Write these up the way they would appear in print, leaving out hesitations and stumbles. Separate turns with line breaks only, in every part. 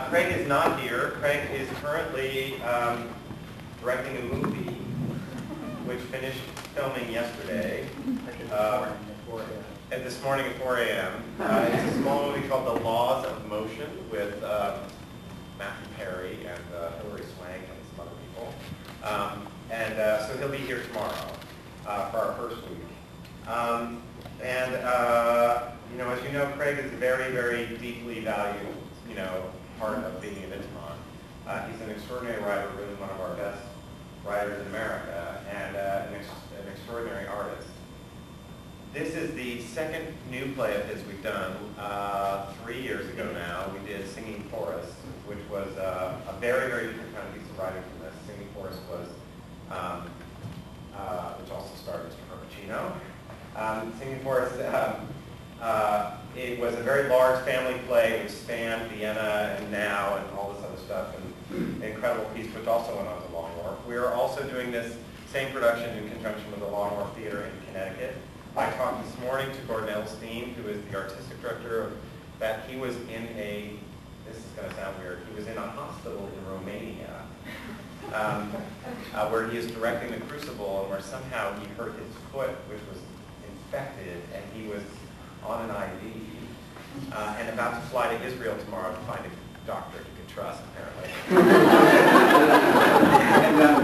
Craig is not here. Craig is currently directing a movie, which finished filming yesterday. This morning at 4 a.m. It's a small movie called The Laws of Motion with Matthew Perry and Hilary Swank and some other people. So he'll be here tomorrow for our first week. As you know, Craig is a very, very deeply valued, part of being an Intiman. He's an extraordinary writer, really one of our best writers in America, and an extraordinary artist. This is the second new play of his we've done. 3 years ago now, we did Singing Forest, which was a very, very different kind of piece of writing from this. Singing Forest was, which also starred Mr. Perpicino. Singing Forest, it was a very large family play which spanned Vienna and Now and all this other stuff, and an incredible piece which also went on to Long Wharf. We are also doing this same production in conjunction with the Long Wharf Theater in Connecticut. I talked this morning to Gordon Elstein, who is the artistic director of that. He was in this is going to sound weird, he was in a hospital in Romania where he is directing The Crucible, and where somehow he hurt his foot, which was infected, and he was on an IV and about to fly to Israel tomorrow to find a doctor he could trust, apparently.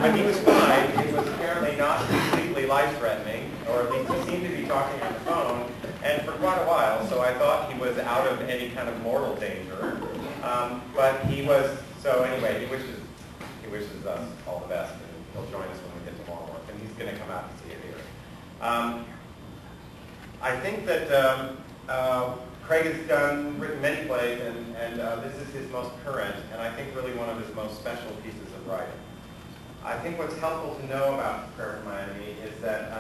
But he was fine. It was apparently not completely life-threatening, or at least he seemed to be talking on the phone, and for quite a while, so I thought he was out of any kind of mortal danger. But he was, so anyway, he wishes us all the best, and he'll join us when we get to Long Wharf, and he's going to come out and see it here. I think that Craig has written many plays, and this is his most current, and I think really one of his most special pieces of writing. I think what's helpful to know about Prayer for Miami is that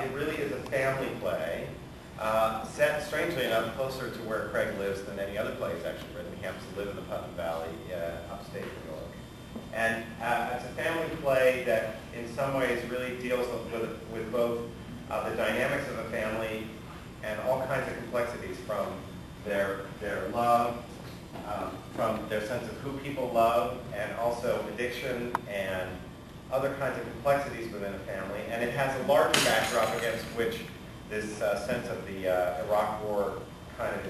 it really is a family play, set, strangely enough, closer to where Craig lives than any other plays actually written. He happens to live in the Putnam Valley, upstate New York. And it's a family play that in some ways really deals with both the dynamics of a family and all kinds of complexities, from their love, from their sense of who people love, and also addiction and other kinds of complexities within a family. And it has a larger backdrop against which this sense of the Iraq War kind of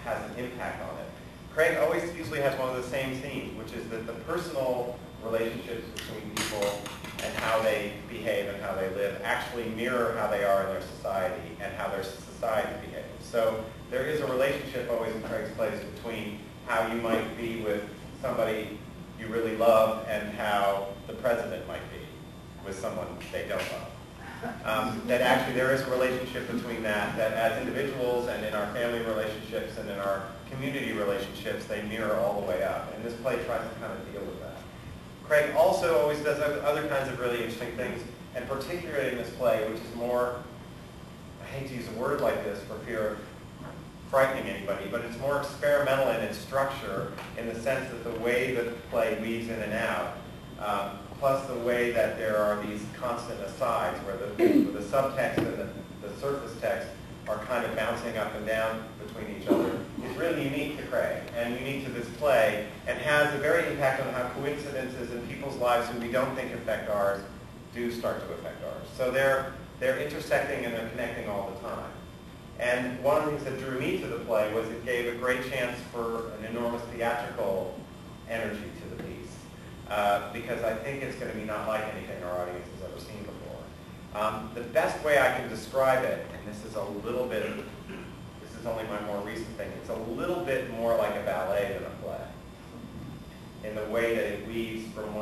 has an impact on it. Craig always usually has one of the same themes, which is that the personal relationships between people and how they behave and how they live actually mirror how they are in their society and how their society behaves. So there is a relationship always in Craig's plays between how you might be with somebody you really love and how the president might be with someone they don't love. That actually there is a relationship between that as individuals and in our family relationships and in our community relationships, they mirror all the way up. And this play tries to kind of deal with that. Craig also always does other kinds of really interesting things, and particularly in this play, which is more, I hate to use a word like this for fear of frightening anybody, but it's more experimental in its structure, in the sense that the way that the play weaves in and out, plus the way that there are these constant asides where the subtext and the surface text are kind of bouncing up and down between each other, is really unique to Craig and unique to this play, and has a very impact on how coincidences in people's lives who we don't think affect ours do start to affect ours. So they're intersecting and they're connecting all the time. And one of the things that drew me to the play was it gave a great chance for an enormous theatrical energy to the piece, because I think it's going to be not like anything our audience has ever seen before. The best way I can describe it, and this is only my more recent thing, it's a little bit more like a ballet than a play, in the way that it weaves from